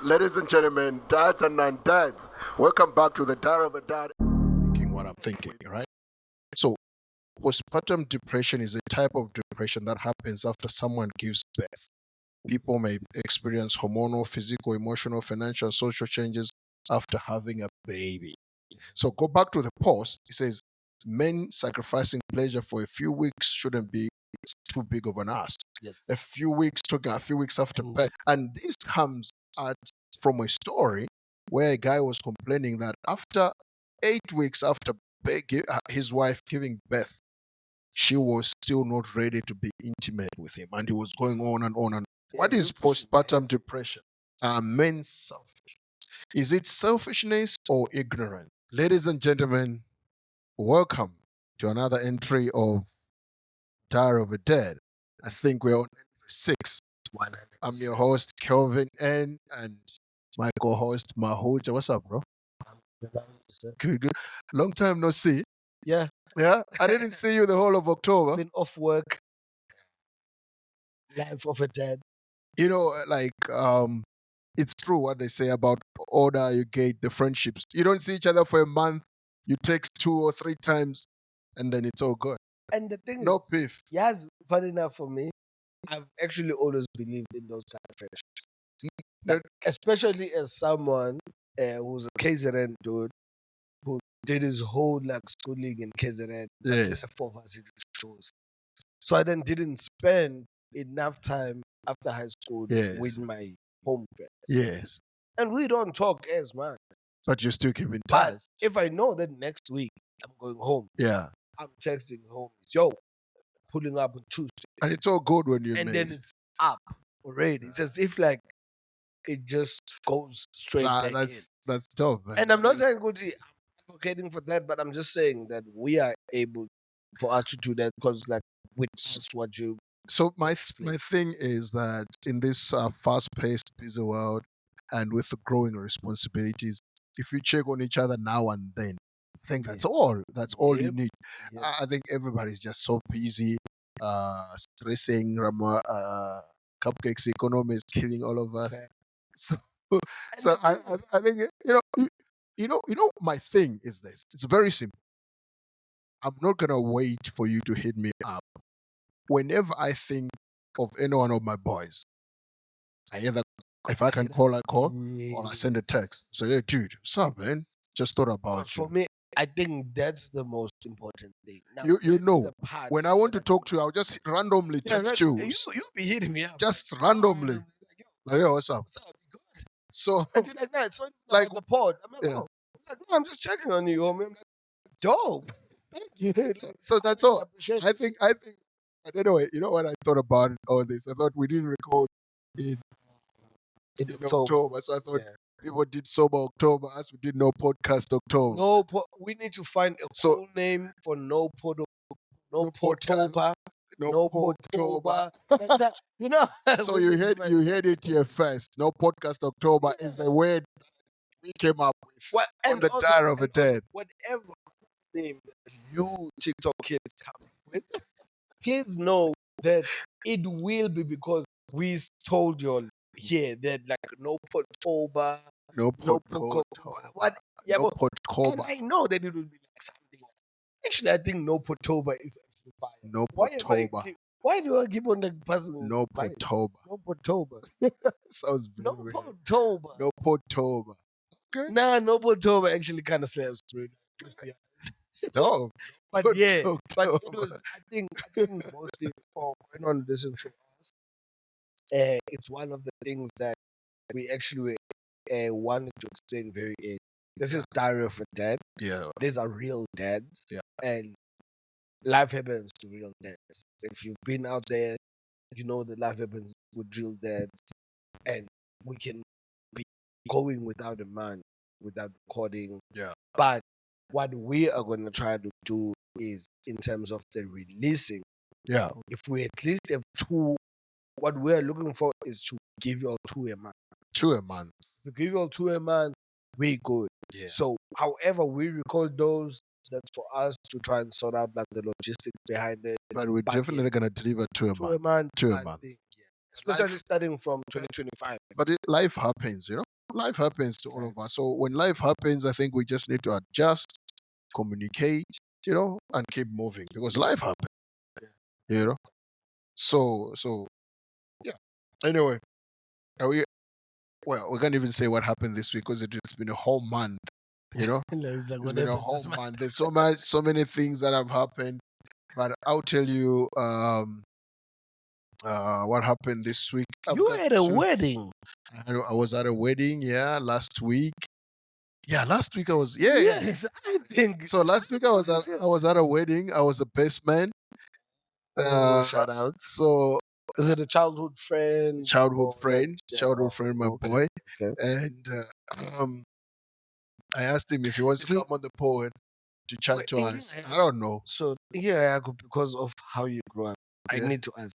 Ladies and gentlemen, dads and non-dads, welcome back to the Diary of a Dad. Thinking what I'm thinking, right? So, postpartum depression is a type of depression that happens after someone gives birth. People may experience hormonal, physical, emotional, financial, social changes after having a baby. So, go back to the post. It says, men sacrificing pleasure for a few weeks shouldn't be too big of an ask. Yes. A few weeks, talking a few weeks after birth. And this comes from a story where a guy was complaining that after 8 weeks after his wife giving birth, she was still not ready to be intimate with him. And he was going on and on. And what is postpartum depression? Are men selfish? Is it selfishness or ignorance? Ladies and gentlemen, welcome to another entry of Diary of a Dead. I think we're on entry 6. 100%. I'm your host, Kelvin N, and my co-host, Mahuja. What's up, bro? Good, good. Long time no see. Yeah. Yeah? I didn't see you the whole of October. Been off work. Life of a dad. You know, like, it's true what they say about older you get, the friendships. You don't see each other for a month, you text 2 or 3 times, and then it's all good. And the thing No is, beef. yes, funny enough for me, I've actually always believed in those kind of friendships. Like, especially as someone who's a KZN dude who did his whole like schooling in KZN. Yes. For varsity shows. So I then didn't spend enough time after high school Yes. with my home friends. Yes. And we don't talk as much. But you still keep in touch. But if I know that next week I'm going home, Yeah. I'm texting home, yo, pulling up on Tuesday. And it's all good when you And meet. then it's up already. It's as if like it just goes straight back in. That's tough, man. And I'm not saying Gucci, I'm advocating for that, but I'm just saying that we are able for us to do that because like with us what you. So my thing is that in this fast-paced busy world and with the growing responsibilities, if you check on each other now and then, I think that's all. That's all you Yep. need. Yep. I think everybody's just so busy, stressing. Cupcakes economy is killing all of us. Fair. So I think you know my thing is this. It's very simple. I'm not gonna wait for you to hit me up. Whenever I think of any one of my boys, I either, if I can call, I call, or I send a text. So, yeah, dude, what's up, man? Just thought about you. For me, I think that's the most important thing. Now, You that's know, the part when I want to that talk to you, I'll just randomly text you. You be hitting me up. Just randomly. Like, yo, what's up? What's up? You good? So, And you're like, nah, it's not like, like the pod. I'm like, yeah. oh. It's like, no, I'm just checking on you, homie. I'm like, dope. Thank you. So that's all. Appreciate I think, but anyway, you know what I thought about all this? I thought we didn't record in October. So I thought people did Sober October, as we did No Podcast October. No, we need to find a cool name for No Podtober. No Podtober. You know. So you heard it here first. No Podcast October is a word we came up with on the Diary of a Dead. Whatever name that you TikTok kids come up with, please know that it will be because we told you all here that like No Podtober. No Podtober. What? Yeah, no but Podtober. I know that it will be like something. Actually, I think No Podtober is actually fire. No Podtober. Why do I keep on like passing? No Podtober. No Podtober. Sounds very No Podtober. No Podtober. Okay. Nah, No Podtober actually kind of slaps through. Let's be honest. Stop. But yeah, but it was. I think mostly for going on listen to us. It's one of the things that we actually wanted to explain very early. This is Diary of a Dad. Yeah. These are real dads. Yeah. And life happens to real dads. If you've been out there, you know that life happens with real dads. And we can be going without a man, without recording. Yeah. But what we are going to try to do is in terms of the releasing. Yeah. If we at least have 2, what we're looking for is to give you all 2 a month. 2 a month. To give you all 2 a month, we good. Yeah. So, however we record those, that's for us to try and sort out like the logistics behind it. But we're definitely going to deliver 2 a 2 month. a month. 2 a month. Especially starting from 2025. But life happens, you know? life happens to all of us. Facts. So when life happens, I think we just need to adjust, communicate, and keep moving because life happens, you know. So yeah. Anyway, are we? Well, we can't even say what happened this week because it's been a whole month. You know, It's like, it's what been a happened whole this month? month. There's so many things that have happened. But I'll tell you what happened this week. I've You got had a two. wedding. I was at a wedding, yeah, last week. Yeah, last week I was yeah. Yes, I think. So last week I was at a wedding. I was a best man. Oh, Uh, shout out. so Is it a childhood friend childhood or that? friend, Yeah. childhood friend, my Okay. boy, Okay. and I asked him if he wants to So, come on the pod to chat wait, to us. I don't know. so here I go because of how you grew up. I Yeah. need to ask: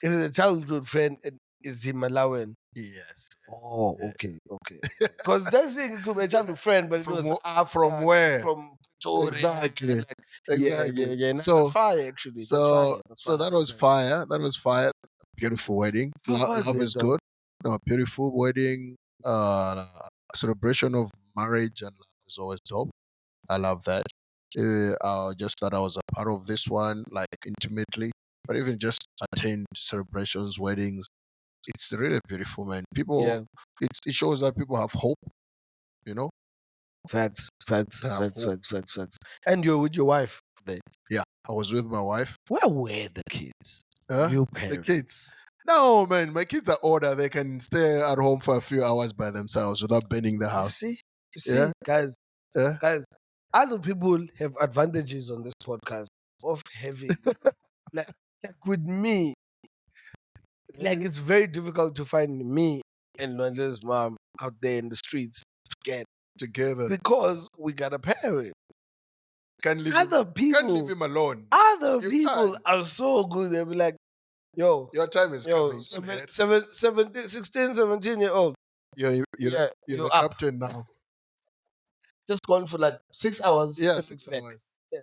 is it a childhood friend? And is he Malawian? Yes. Oh, Yes. okay, okay. Because that's thing it could be a childhood friend, but it From was from after where? from Pretoria. Exactly. Like, yeah, Exactly. yeah, yeah. No, that's So fire, actually. That's so fire. That's so fire. that was Exactly. fire. That was fire. Beautiful wedding. How was Love it is though? good. No, beautiful wedding. Celebration of marriage and love is always dope. I love that. Just that I was a part of this one, like intimately, but even just attend celebrations, weddings. It's really beautiful, man. People, Yeah. it shows that people have hope. You know, Facts, facts, they have facts, hope. facts, facts, facts. And you're with your wife then. Yeah, I was with my wife. Where were the kids? Huh? You The parents. kids. No, man, my kids are older. They can stay at home for a few hours by themselves without burning the You house. see? You Yeah, see, guys, yeah. guys, other people have advantages on this podcast of having like, like with me, like it's very difficult to find me and Lwanda's mom out there in the streets together Together. because we got a parent. Can't leave Other him. Can't leave people, him alone. other You people can't. are so good. They'll be like, yo, Your time is yo, coming. Go ahead. 17, 16, 17-year old. You're Yeah, the you're up. captain now. Just gone for like 6 hours. Yeah, and 6 hours. Yeah.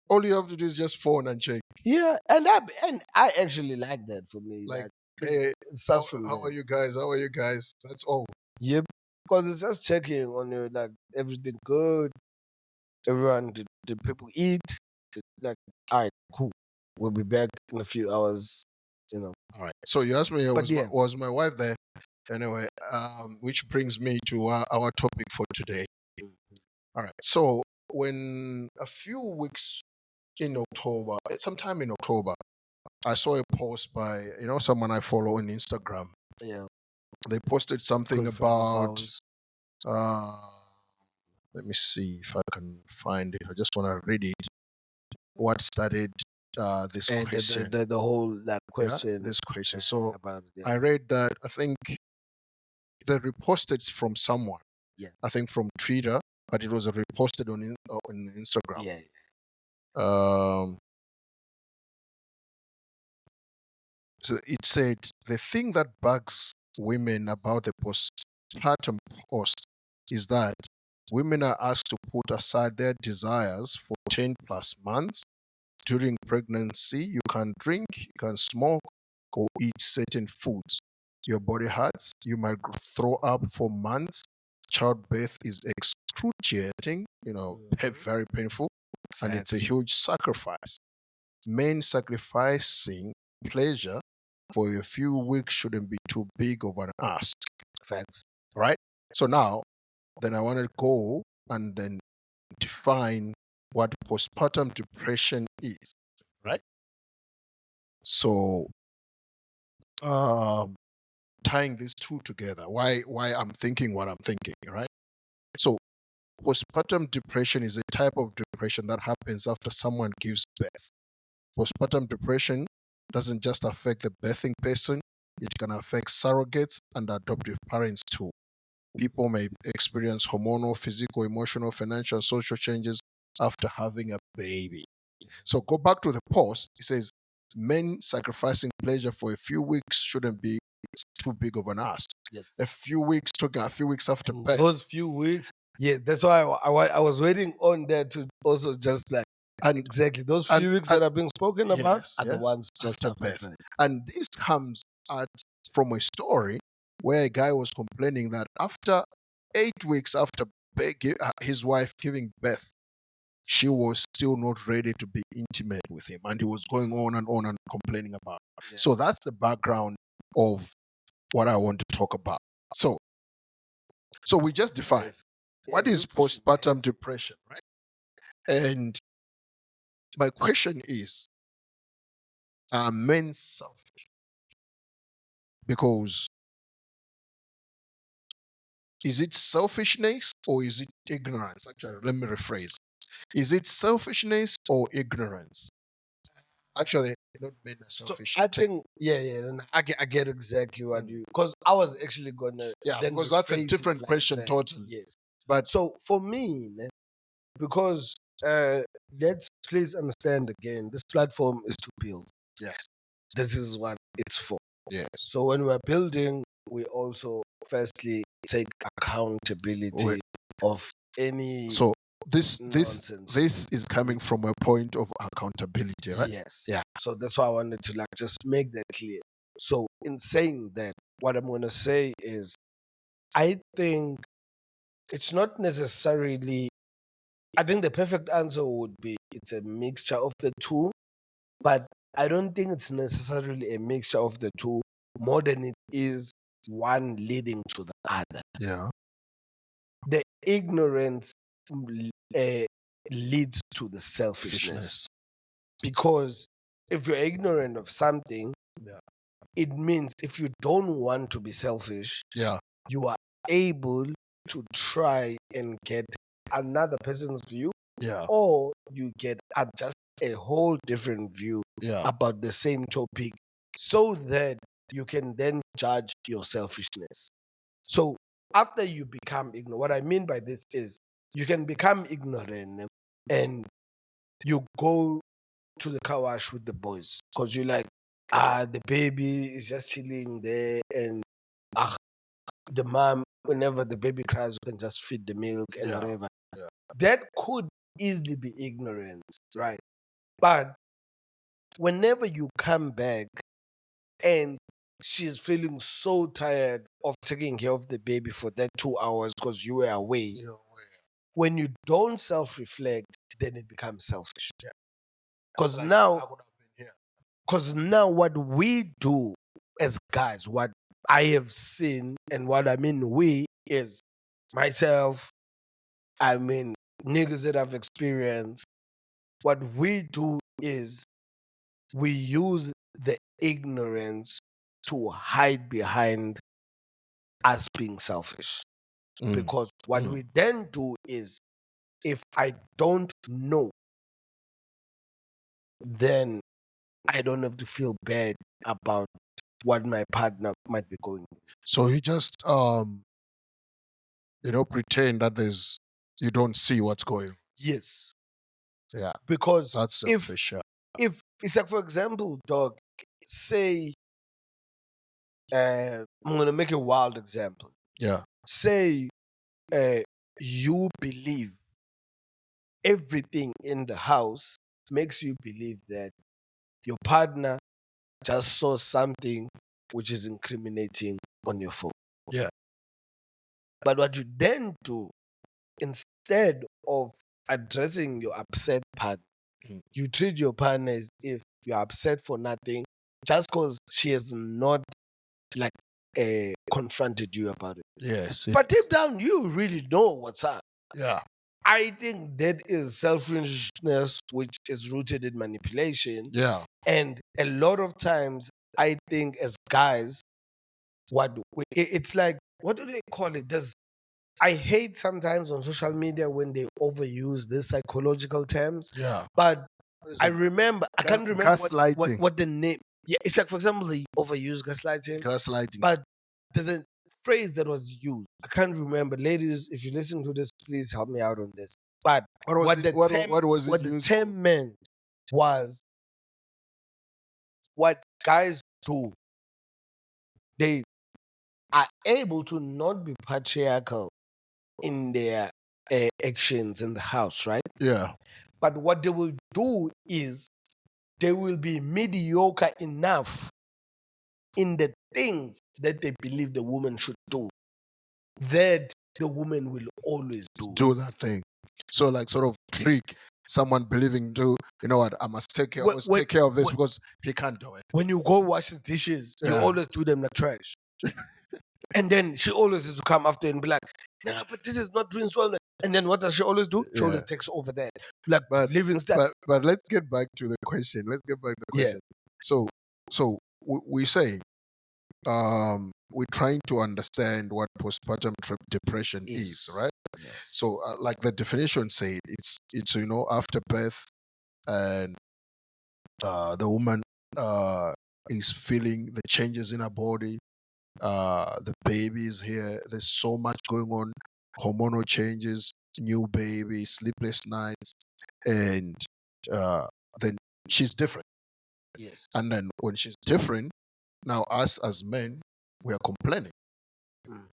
All you have to do is just phone and check. Yeah, and I actually like that for me. Like, Like hey, it starts from how there. are you guys? How are you guys? That's all. Yep. Because it's just checking on you, like everything good. Everyone, did people eat? Like, all right, cool. We'll be back in a few hours. You know. All right. So you asked me, But yeah, was my wife there? Anyway, which brings me to our topic for today. All right. So when a few weeks in October, sometime in October, I saw a post by someone I follow on Instagram. yeah, They posted something good friend of about. ours. Uh, let me see if I can find it. I just want to read it. What started this And question? the whole like Yeah, question this question. So about it. I Yeah. read that I think they reposted from someone. Yeah. I think from Twitter, but it was reposted on Instagram. Yeah. Um, so it said the thing that bugs women about the postpartum post is that women are asked to put aside their desires for 10 plus months. During pregnancy, you can drink, you can smoke, or eat certain foods. Your body hurts, you might throw up for months. Childbirth is excruciating, very painful, and it's a Facts. huge sacrifice. Men sacrificing pleasure for a few weeks shouldn't be too big of an ask, Facts. right? So now, then I want to go and then define what postpartum depression is, right? So, tying these two together, why I'm thinking what I'm thinking, right? So, postpartum depression is a type of depression that happens after someone gives birth. Postpartum depression doesn't just affect the birthing person; it can affect surrogates and adoptive parents too. People may experience hormonal, physical, emotional, financial, and social changes after having a baby. So go back to the post. It says men sacrificing pleasure for a few weeks shouldn't be too big of an ask. Yes. A few weeks, talking a few weeks after And birth. those few weeks, yeah, that's why I was waiting on that to also just like And exactly those and, few weeks and that are being spoken about yes, are the yes, ones just after after birth. birth. And this comes from a story where a guy was complaining that after 8 weeks after his wife giving birth, she was still not ready to be intimate with him, and he was going on and complaining about it. Yeah. So that's the background of what I want to talk about. So we just defined what is postpartum depression, right? And my question is, are men selfish? Because is it selfishness or is it ignorance? Actually, let me rephrase. Is it selfishness or ignorance? Actually, not men are So selfish. I think, no, I get exactly what you, because I was actually gonna Yeah, then because that's a rephrase it different like question that. totally. Yes. But So for me, because let's please understand again, this platform is to build. yes, This is what it's for. yes, So when we're building, we also firstly take accountability of any so this nonsense. is coming from a point of accountability, right? Yes. Yeah. So that's why I wanted to like just make that clear. So in saying that, what I'm gonna say is I think it's not necessarily, I think the perfect answer would be it's a mixture of the two, but I don't think it's necessarily a mixture of the two more than it is one leading to the other. Yeah. The ignorance leads to the selfishness. Because if you're ignorant of something, Yeah. it means if you don't want to be selfish, Yeah. you are able to try and get another person's view, Yeah. or you get just a whole different view Yeah. about the same topic so that you can then judge your selfishness. So after you become ignorant, what I mean by this is you can become ignorant and you go to the car wash with the boys because you're like, the baby is just chilling there, and the mom, whenever the baby cries, you can just feed the milk and Yeah. whatever. Yeah. That could easily be ignorance, right? But whenever you come back and she's feeling so tired of taking care of the baby for that 2 hours because you were away, when you don't self-reflect, then it becomes selfish. Because now what we do as guys, what I have seen, and what I mean we is myself, I mean niggas that I've experienced, what we do is we use the ignorance to hide behind us being selfish. Because what we then do is, if I don't know, then I don't have to feel bad about what my partner might be going through. So you just pretend that you don't see what's going on. Yes. Yeah. Because That's selfish. if it's like, for example, dog, say, I'm gonna make a wild example. Yeah. Say you believe everything in the house makes you believe that your partner just saw something which is incriminating on your phone. Yeah. But what you then do, instead of addressing your upset partner, you treat your partner as if you're upset for nothing just because she has not like confronted you about it. Yes. But deep down, you really know what's up. Yeah. I think that is selfishness, which is rooted in manipulation. Yeah. And a lot of times, I think as guys, it's like, what do they call it? I hate sometimes on social media when they overuse the psychological terms. Yeah. But I can't remember gaslighting. what the name. Yeah, it's like, for example, they overuse gaslighting. Gaslighting. But there's a phrase that was used. I can't remember. Ladies, if you listen to this, please help me out on this. But What was it? What was it the used term meant was, what guys do, they are able to not be patriarchal in their actions in the house, right? Yeah. But what they will do is they will be mediocre enough in the things that they believe the woman should do, that the woman will always do. that thing. So like sort of trick someone believing to, you know what, I must take care, When, when, take care of this when, because he can't do it. when you go wash the dishes, you Yeah. always do them like trash. And then she always has to come after and be like, nah, but this is not doing well. And then what does she always do? She always takes over that. Like living stuff. But let's get back to the question. Let's get back to the Yeah. question. So we say we're trying to understand what postpartum depression is, right? Yes. So like the definition said, it's you know, after birth, and the woman is feeling the changes in her body. The baby is here. There's so much going on, hormonal changes, new baby, sleepless nights, and then she's different. Yes. And then when she's different, now us as men, we are complaining.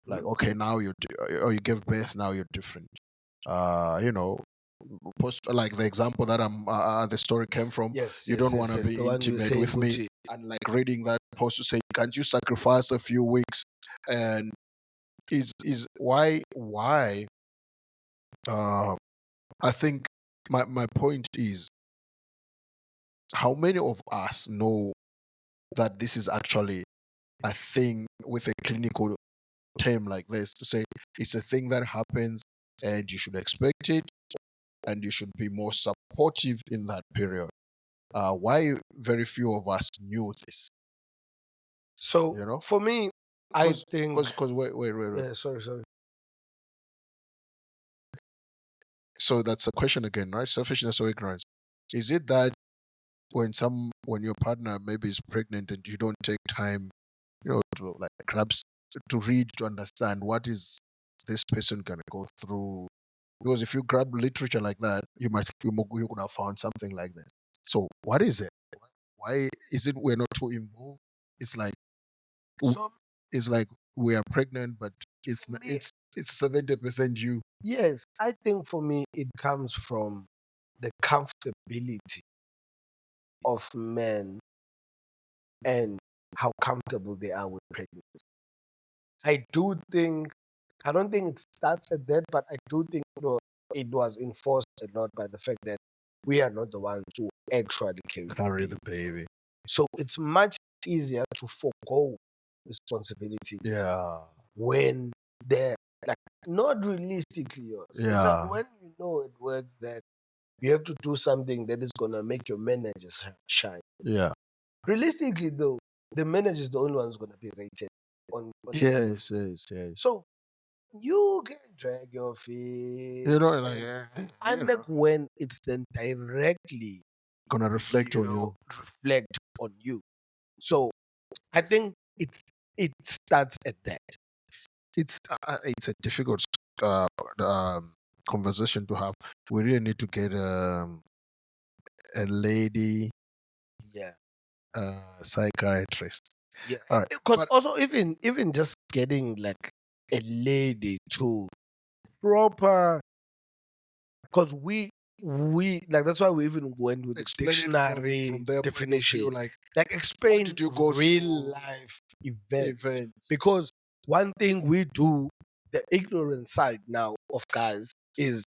Like, okay, now or you give birth, now you're different. You know, like the example that the story came from. Yes. You don't want to be intimate with me, and like reading that post to say, can't you sacrifice a few weeks? And is why I think my point is, how many of us know that this is actually a thing with a clinical term like this, to say it's a thing that happens and you should expect it and you should be more supportive in that period. Why very few of us knew this? So, You know, for me, I think. Because wait. Yeah, sorry. So that's a question again, right? Selfishness or ignorance? Is it that when your partner maybe is pregnant and you don't take time, you know, to like grabs to read, to understand what is this person gonna go through? Because if you grab literature like that, you could have found something like this. So what is it? Why is it we're not too involved? It's like So, it's like we are pregnant, but it's 70% you. yes, I think for me, it comes from the comfortability of men and how comfortable they are with pregnancy. I don't think it starts at that, but I do think it was enforced a lot by the fact that we are not the ones who actually carry The baby. So it's much easier to forego responsibilities. Yeah. When they're like not realistically yours. It's Yeah. like when you know at work that you have to do something that is gonna make your managers shine. Yeah. Realistically though, the manager is the only one who's gonna be rated on Yes. So you can drag your feet. You know, like Unlike when it's then directly gonna reflect on you. reflect on you. So I think it starts at that. It's a difficult conversation to have. We really need to get a lady Yeah. psychiatrist. Yeah. All right. Because also even just getting like a lady to proper, because we like that's why we even went with the Explain it dictionary from their definition. point of view, Like explain did you go real through life events. events. Because one thing we do, the ignorant side now of guys, is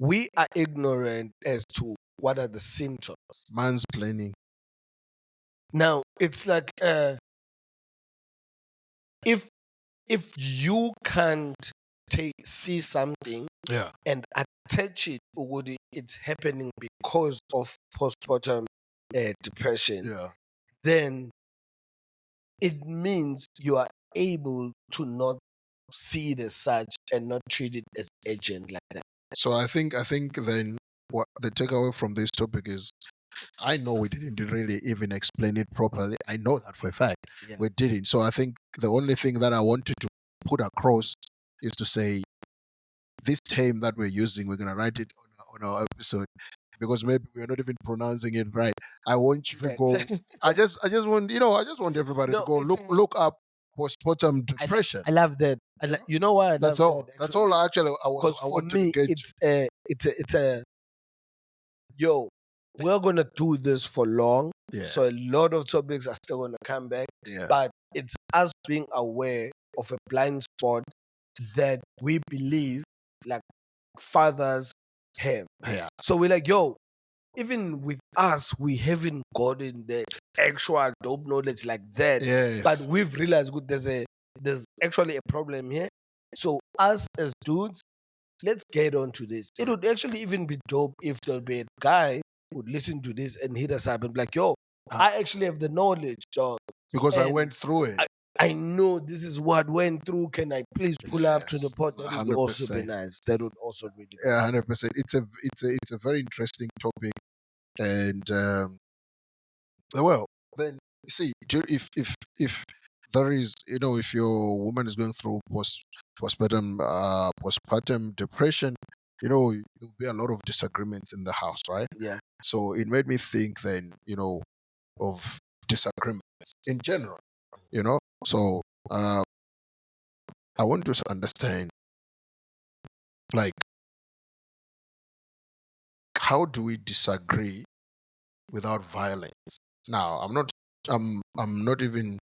we are ignorant as to what are the symptoms. Mansplaining. Now it's like if you can't see something Yeah. and attach it, or it's happening because of postpartum depression, Yeah. then it means you are able to not see it as such and not treat it as urgent like that. So I think then what the takeaway from this topic is, I know we didn't really even explain it properly. I know that for a fact. Yeah. We didn't. So I think the only thing that I wanted to put across is to say this term that we're using, we're gonna write it on our episode, because maybe we're not even pronouncing it right. I want you to go. I just want everybody to go look up postpartum depression. I love that. You know why I That's love all. that? That's all. I Because for wanted me, to get. it's a yo. we're gonna do this for long. Yeah. So a lot of topics are still gonna come back. Yeah. But it's us being aware of a blind spot that we believe like fathers have. Yeah. So we're like, yo, even with us, we haven't gotten the actual dope knowledge like that. Yes. But we've realized good there's actually a problem here. So us as dudes, let's get on to this. It would actually even be dope if there'll be a guy who would listen to this and hit us up and be like, yo, I actually have the knowledge, dog. Because I And went through it. I know this is what went through. Can I please pull up to the Yes, pod? That would also be 100%. nice. That would also really be Yeah, nice. 100%. It's a very interesting topic, and well, then you see, if there is, if your woman is going through postpartum depression, there'll be a lot of disagreements in the house, right? Yeah. So it made me think then, of disagreements in general, So I want to understand, like, how do we disagree without violence? Now, I'm not even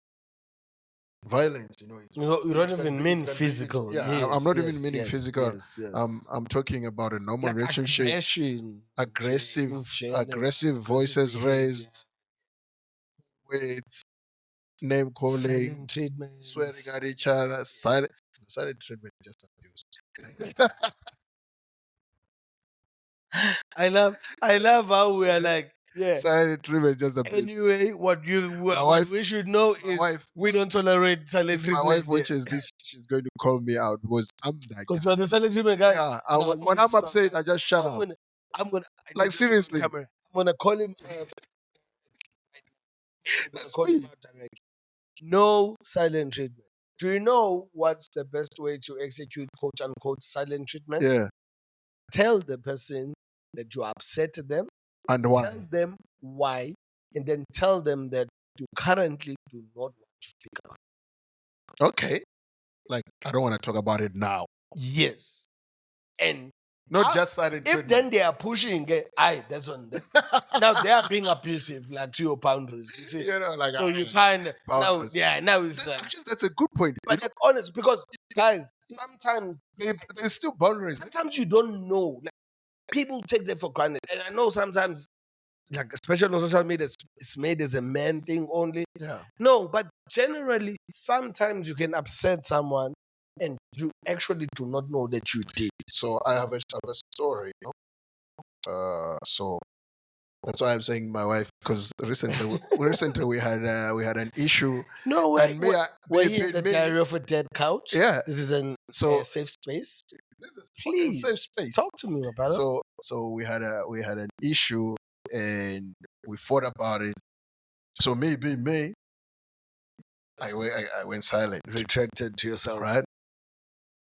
violence. You don't even mean physical. Yeah, Yes, I'm not yes, even meaning yes, physical. Yes, yes. I'm talking about a normal Like relationship. aggression, Aggressive, in general, aggressive voices behavior, raised, with name calling, silent treatments. swearing at each other, silent treatment, just abuse. I love how we are like, yeah. Silent treatment, just abuse. Anyway, what wife- we should know My is wife, we don't tolerate silent if my wife treatment. watches this, she's going to call me out because I'm that Because guy. you're the silent treatment guy. Yeah, No, when I'm stop upset, that. I just shut I'm up. gonna, I'm gonna, I Like, need to see on seriously. camera. I'm gonna call him. I'm gonna That's call him me. out directly. No silent treatment. Do you know what's the best way to execute quote unquote silent treatment? Yeah, Tell the person that you upset them, and why? tell them why, and then tell them that you currently do not want to speak about it. Okay, like, I don't want to talk about it now. Yes. And Not how- just silent if treatment. then they are pushing, aye, that's on them. Now they are being abusive, like to your boundaries. You see? like, So you kind of now, boundaries. now it's like, Actually, that's a good point. but like, honest, because guys, sometimes There's still boundaries. sometimes you don't know. Like, people take that for granted, and I know sometimes, like especially on social media, it's made as a man thing only. Yeah. No, but generally, sometimes you can upset someone, and you actually do not know that you did. So I have a story. So that's why I'm saying my wife, because recently we had an issue. No, And me, we're here in the diary of a dead couch. Yeah. This is a So safe space. this is fucking Please safe space. talk to me, my brother. So we had an issue, and we fought about it. So me being me, I went silent, Retracted to yourself, right?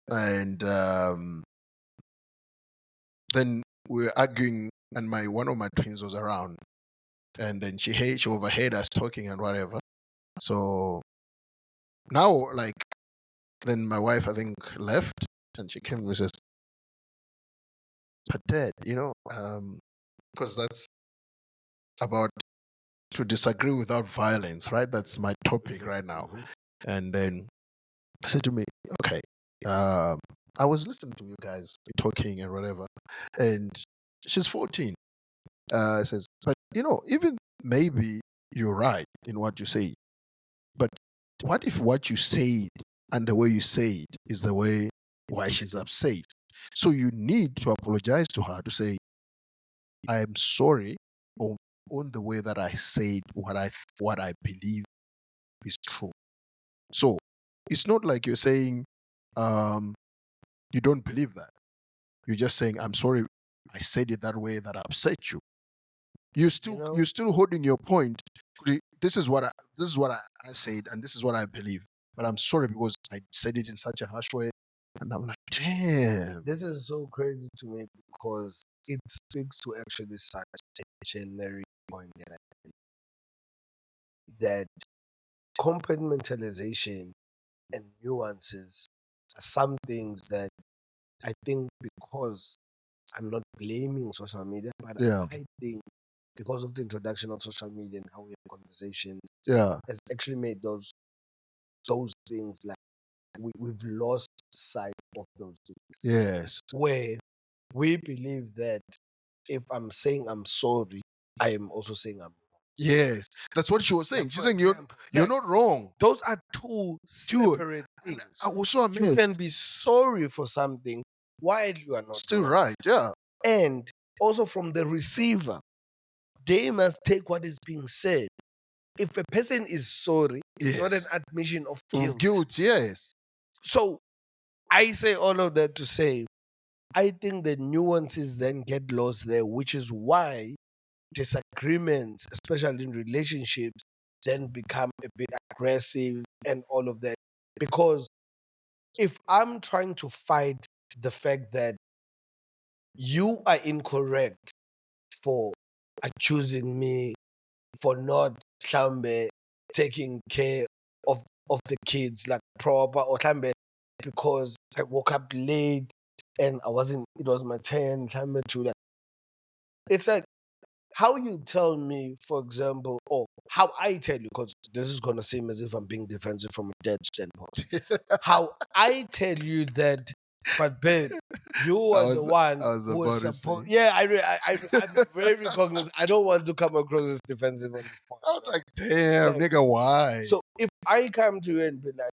And then we were arguing, and one of my twins was around, and then she overheard us talking and whatever. So now, like, then my wife, I think, left, and she came and says, "But Dad, because that's about to disagree without violence, right? That's my topic right now." And then I said to me, "Okay, I was listening to you guys talking and whatever," and she's 14. Says, "But even maybe you're right in what you say, but what if what you said and the way you say it is the way why she's upset? So you need to apologize to her to say, I am sorry on the way that I said what I believe is true. So it's not like you're saying you don't believe that. You're just saying, I'm sorry I said it that way that upset you. You're still holding your point. This is what I said, and this is what I believe. But I'm sorry because I said it in such a harsh way. And I'm like, damn. This is so crazy to me because it speaks to actually such a generic point that compartmentalization and nuances are some things that I think, because I'm not blaming social media, but Yeah. I think because of the introduction of social media and how we have conversations, Yeah. has actually made those things like we've lost sight of those things. Yes. Where we believe that if I'm saying I'm sorry, I am also saying I'm wrong. Yes. That's what she was saying. Like, She's for saying example, you're not wrong. those are two Dude, separate things. I was so You can amazed. be sorry for something while you are not Still wrong. right. Yeah. And also from the receiver, they must take what is being said. If a person is sorry, it's not Yes. an admission of Of guilt. guilt. Yes. So I say all of that to say, I think the nuances then get lost there, which is why disagreements, especially in relationships, then become a bit aggressive and all of that. Because if I'm trying to fight the fact that you are incorrect for accusing me for not taking care of the kids like proper, or because I woke up late and it was my turn to that. It's like how you tell me, for example, or how I tell you, because this is gonna seem as if I'm being defensive from a dead standpoint. How I tell you that, but babe, you I are the one was who was about to supposed. say. Yeah, I'm very cognizant. I don't want to come across as defensive on this point. I was like, damn, Like, nigga, why? so if I come to you and be like,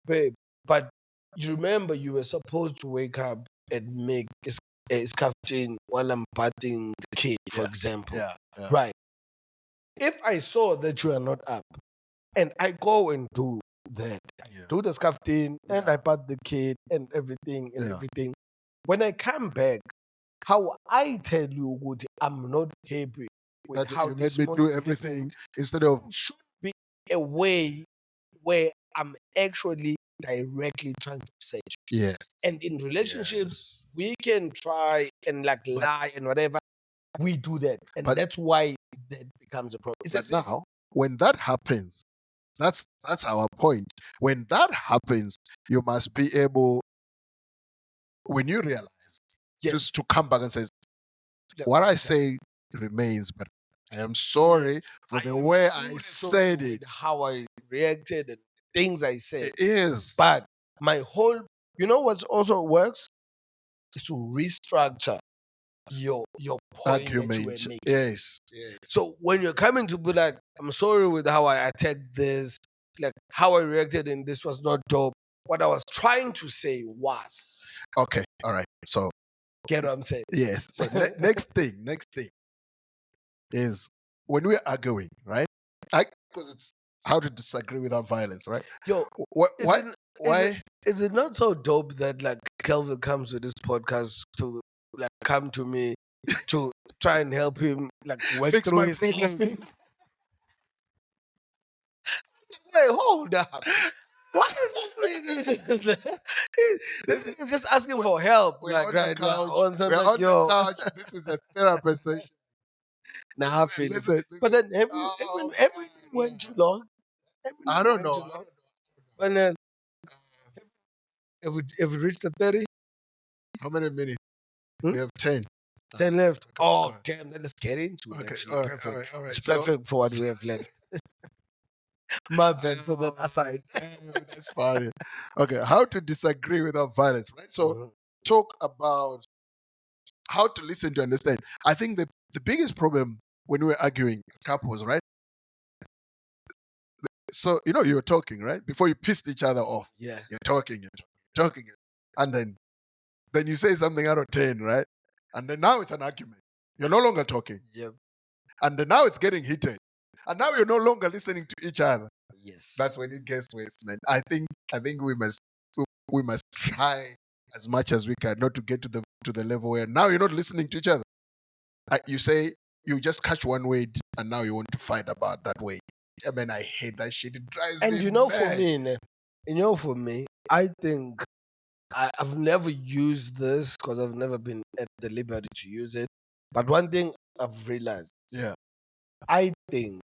babe, but you remember you were supposed to wake up and make a scaffolding while I'm bathing the kid, for Yeah, example. yeah, yeah. Right. If I saw that you are not up and I go and do that, Yeah. do the scaffolding and Yeah. I bath the kid and Yeah. everything. When I come back, how I tell you, Woody, I'm not happy with That how you made this me morning do happened. everything instead of It should be a way where I'm actually directly trying to upset you. yes, And in relationships, yes. we can try and like But lie and whatever. We do that. And but that's why that becomes a problem. It's but as if now when that happens, that's our point. When that happens, you must be able, when you realize, yes, just to come back and say, yeah, what I exactly. say remains, but I am sorry Yes, for I the am way I truly sorry said with it. how I reacted and things I said. It is But my whole, you know what also works? Is to restructure your point that you were argument. making. Yes, yes. So when you're coming to be like, I'm sorry with how I attacked this, like how I reacted and this was not dope. What I was trying to say was, Okay, all right. So get what I'm saying? yes. So next thing is when we're arguing, right? Because it's how to disagree without violence, right? Yo, What? is it is it Why? is it not so dope that like Kelvin comes to this podcast to like come to me to try and help him like work Fix through my his problems. issues? Wait, hold up. What is this nigga? This is just asking for help, We're like on the right now. couch. On We're something like, on the yo, couch. This is a therapy session. nah, I feel it. Listen. But then Oh, every went too long. Every I don't went too know. long. But then if we reach the 30, How many minutes? hmm? We have 10. 10 left. Okay, Oh, all right. damn, let's get into it. Okay, Actually, all right, perfect. all right, all right. It's So, perfect for what we have left. My bad for that aside. That's funny. Okay, how to disagree without violence, right? So, Mhm. talk about how to listen to understand. I think the biggest problem when we're arguing as couples, right? So, you're talking, right? Before you pissed each other off, Yeah. you're talking, and then you say something out of 10, right? And then now it's an argument. You're no longer talking. Yep. And then now it's getting heated. And now you're no longer listening to each other. Yes. That's when it gets worse, man. I think we must try as much as we can not to get to the level where now you're not listening to each other. You say you just catch one word and now you want to fight about that word. I mean, I hate that shit. It drives And me mad. for me, I think I've never used this because I've never been at the liberty to use it. But one thing I've realized, Yeah. I think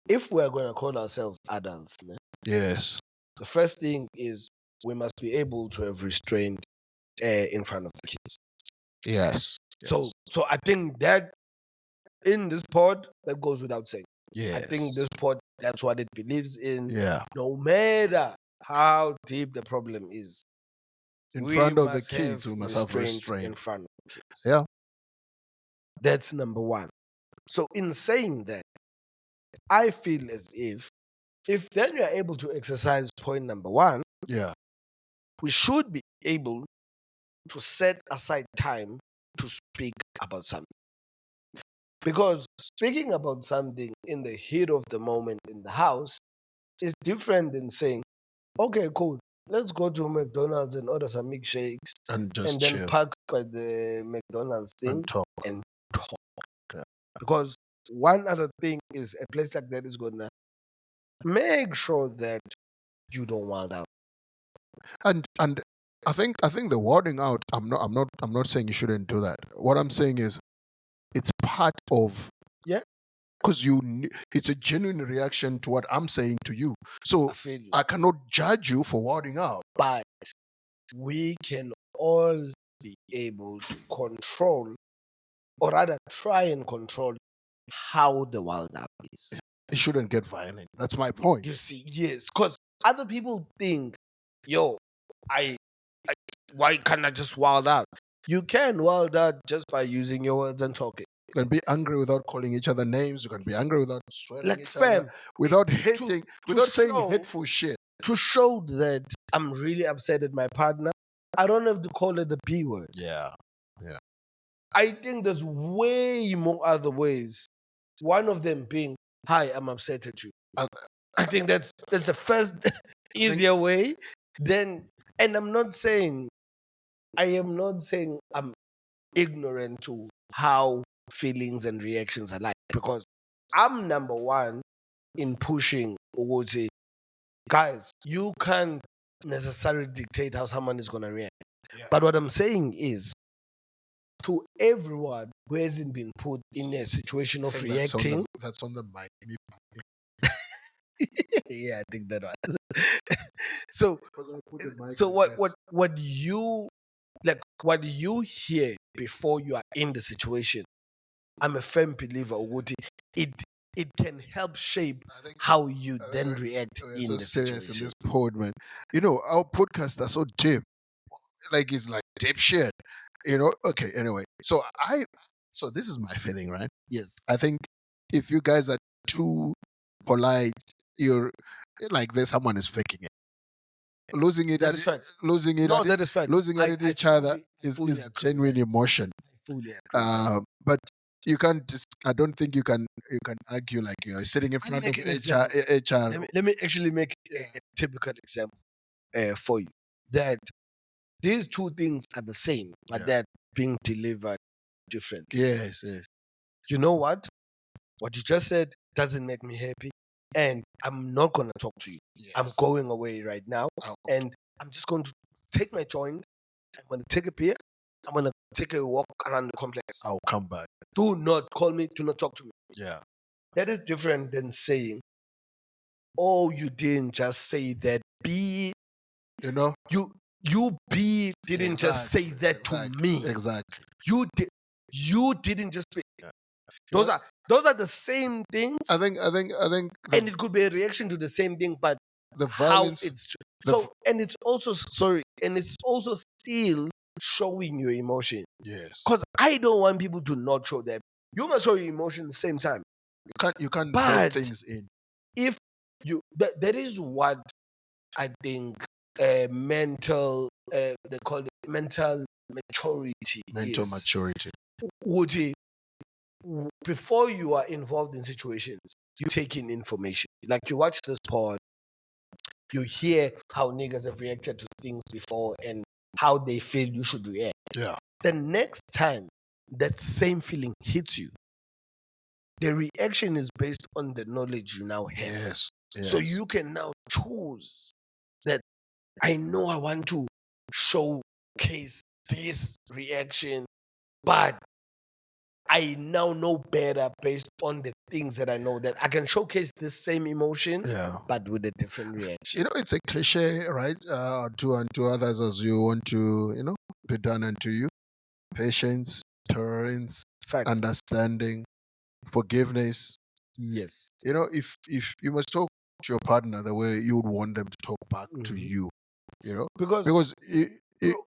if we're going to call ourselves adults, ne, Yes. the first thing is we must be able to have restraint in front of the kids. Yes. So I think that in this pod, that goes without saying. yes. I think this pod, that's what it believes in. Yeah. No matter how deep the problem is, In we front of the must kids, have we must have restraint. in front of the kids. Yeah. That's number one. So in saying that, I feel as if then you are able to exercise point number one, Yeah. we should be able to set aside time to speak about something. Because speaking about something in the heat of the moment in the house is different than saying, okay, cool, let's go to McDonald's and order some milkshakes And just and then chill park by the McDonald's thing and talk. and talk. Yeah. Because one other thing is a place like that is gonna make sure that you don't wild out. And I think the wording out, I'm not saying you shouldn't do that. What I'm saying is it's part of, Yeah. because it's a genuine reaction to what I'm saying to you. So I feel you. I cannot judge you for wording out. But we can all be able to control, or rather try and control, how the wild up is. It shouldn't get violent. That's my point. You see, yes, because other people think, yo, why can't I just wild out? You can wild out just by using your words and talking. You can be angry without calling each other names. You can be angry without swearing Like, each fam, other, without hating, without saying show- hateful shit. To show that I'm really upset at my partner, I don't have to call it the B word. Yeah. I think there's way more other ways. One of them being, "Hi, I'm upset at you." Uh, I think that's the first easier way. Then, and I am not saying I'm ignorant to how feelings and reactions are like, because I'm number one in pushing Ugozi. Guys, you can't necessarily dictate how someone is gonna react. Yeah. But what I'm saying is, to everyone who hasn't been put in a situation of reacting. That's on the mic. Yeah, I think that was. So what you like, what you hear before you are in the situation, I'm a firm believer, Woody, it can help shape how you then react We're in so the serious situation. in this pod, man. You know, our podcasts are so deep. Like, it's like deep shit. You know? Okay, anyway. So this is my feeling, right? Yes. I think if you guys are too polite, you're like, there's someone is faking it. Losing it That at is facts. losing it No, at that is facts. losing it at each other is fully agree with genuine that. emotion. I fully agree. But you can't just, I don't think you can argue like you're sitting in front of make an example. HR. Let me actually make a typical example for you. That these two things are the same, but they're being delivered differently. Yes. You know what? What you just said doesn't make me happy, and I'm not gonna talk to you. Yes. I'm going away right now, and I'm just going to take my joint. I'm gonna take a beer. I'm gonna take a walk around the complex. I'll come back. Do not call me. Do not talk to me. Yeah. That is different than saying, "Oh, you didn't just say that B." You know, you B didn't just say that to me. Exactly. You didn't just say. Yeah. Those are the same things. I think And it could be a reaction to the same thing, but the violence. how it's and it's also and it's also still showing your emotion. Yes. Because I don't want people to not show them. You must show your emotion at the same time. You can't But hold things in. If that is what I think mental they call it mental maturity. Mental maturity. Woody, before you are involved in situations, you take in information. Like, you watch this pod, you hear how niggas have reacted to things before and how they feel you should react. Yeah. The next time that same feeling hits you, the reaction is based on the knowledge you now have. Yes. So you can now choose that I know I want to showcase this reaction, but I now know better based on the things that I know, that I can showcase this same emotion, but with a different reaction. You know, it's a cliche, right? Do unto others as you want to, be done unto you. Patience, tolerance, Facts. understanding, forgiveness. Yes. If you must talk to your partner the way you would want them to talk back to Mhm. you, Because, because bro,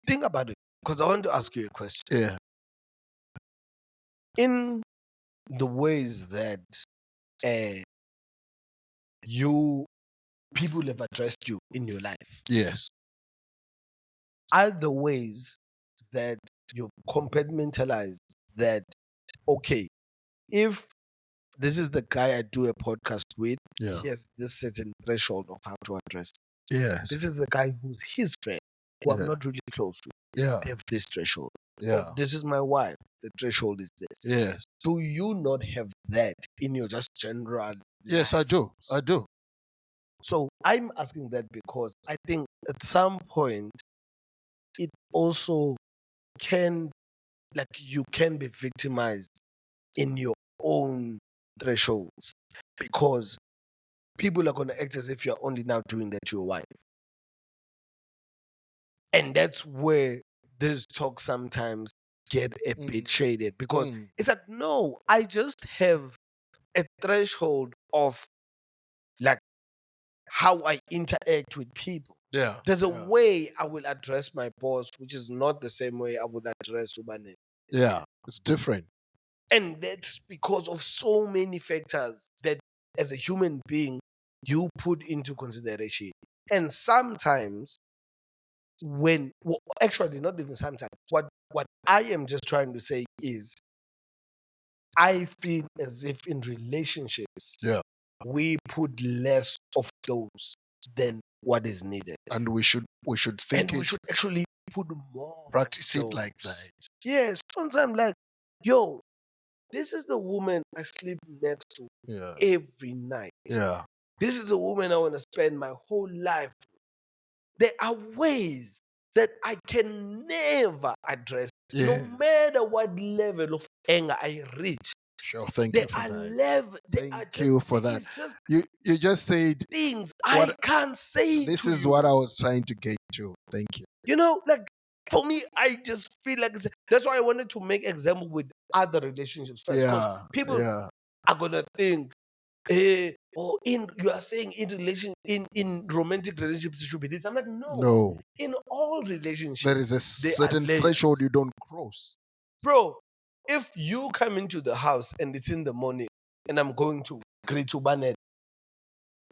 think about it. Because I want to ask you a question. yeah, In the ways that uh, you people have addressed you in your life, yes, are the ways that you've compartmentalized that, okay, if this is the guy I do a podcast with, yeah, he has this certain threshold of how to address. yes, This is the guy who's his friend, who I'm yeah, not really close to. yeah, They have this threshold. yeah, Oh, this is my wife. The threshold is this. yes, Do you not have that in your just general yes, I life? do, I do. So I'm asking that because I think at some point it also can, like, you can be victimized in your own thresholds because people are going to act as if you're only now doing that to your wife. And that's where this talk sometimes get a bit shaded because it's like, no, I just have a threshold of like how I interact with people. Yeah, There's a yeah, way I will address my boss, which is not the same way I would address Subane. yeah. It's different. And that's because of so many factors that as a human being, you put into consideration. And sometimes well, actually not even sometimes, what I am just trying to say is I feel as if in relationships, Yeah, we put less of those than what is needed. and we should think And we it, should actually put more of practice it those. like that. Yes, sometimes like, yo, this is the woman I sleep next to Yeah, every night. yeah, This is the woman I want to spend my whole life. There are ways that I can never address, no yeah. matter what level of anger I reach. Sure. Thank There you for are that. there are Thank just you for there that. is just You just said things what. I can't say This to is you. what I was trying to get to. Thank you. Like for me, I just feel like that's why I wanted to make example with other relationships first, because Yeah, people yeah. are gonna think, you are saying in relation in romantic relationships it should be this. I'm like, no, No, in all there relationships is a there are certain layers, threshold you don't cross. bro. If you come into the house and it's in the morning and I'm going to greet Ubanet,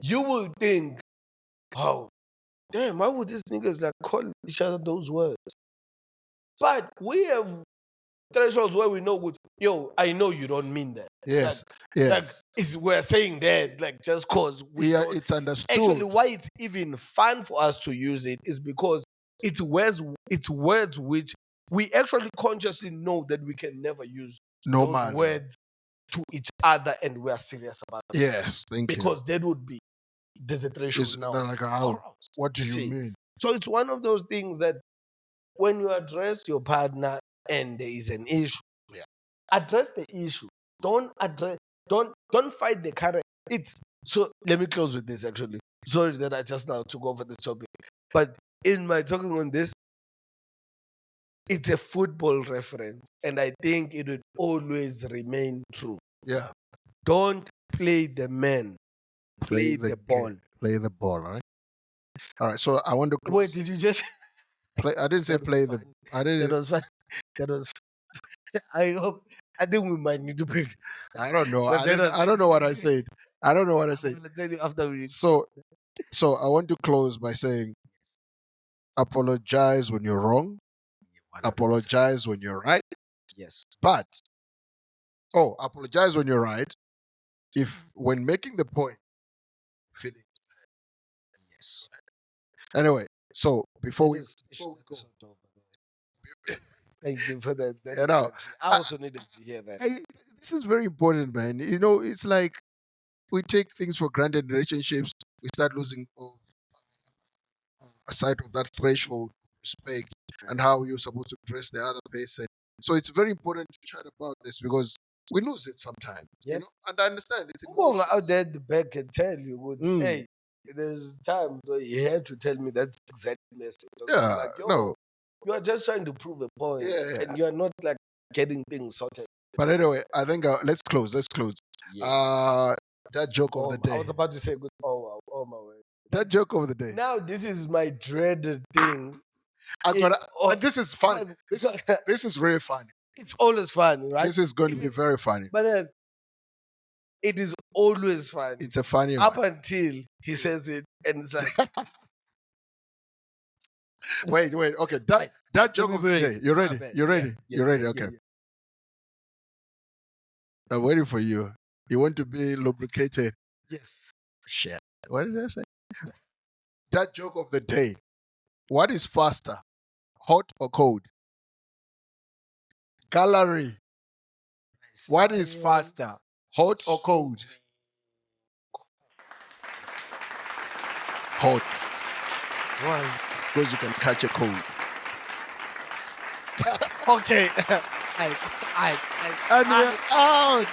you will think, oh, damn, why would these niggas like call each other those words? But we have thresholds where we know, good, yo, I know you don't mean that. Yes, Like yes. we're saying that like just cause we Yeah, don't. it's Actually, understood. why it's even fun for us to use it is because it's words which we actually consciously know that we can never use No those man. words to each other and we are serious about it. Yes, thank you. Because that would be there's a threshold It's now. they're like, how? Crossed, What do you you see. mean? So it's one of those things that when you address your partner and there is an issue, Yeah. address the issue. Don't fight the current. It's so let me close with this actually. Sorry that I just now took over this topic. But in my talking on this, it's a football reference, and I think it would always remain true. Yeah. Don't play the man, play the ball. Play the ball, all right? All right. So I want to Wait, close. did you just Play. I didn't say that was play the. fun. I That didn't. was fun. That was I think we might need to break. I don't know. But I that didn't. was I don't know what I said. I don't know what I I'm said. gonna tell you after we So I want to close by saying apologize when you're wrong, 100%. apologize when you're right, Yes. but apologize when you're right. If when making the point, feeling Yes. anyway. So before That we is before we that go, is so dope, by the way. Thank you for that. That you is know, actually I I, also needed to hear that. this is very important, man. It's like we take things for granted in relationships. We start losing aside of that threshold of respect and how you're supposed to dress the other person. So it's very important to chat about this because we lose it sometimes, Yeah. And I understand it's Ubonga emotions. out there at the back can tell you, good, Mm. hey, there's times where you had to tell me that exact message. I was Yeah, like, yo, no, you are just trying to prove a point, yeah, and you are not like getting things sorted. But anyway, I think let's close. Let's close. Yes. That joke of the I day. was about to say good. Oh, wow. Oh my word. That joke of the day. Now this is my dreaded thing. And this is fun. This is really funny. It's always fun, right? This is going to be very funny. But then it is always fun. It's a funny Up one. until he says it, and it's like, wait. Okay, that joke of the day. You ready? bad. You ready? Yeah, You ready? yeah, Okay. yeah. I'm waiting for you. You want to be lubricated? Yes. Shit. What did I say? That joke of the day. What is faster, hot or cold? Gallery. What is faster, hot or cold? Hot. Why? Because you can catch a cold. Okay. And we're out.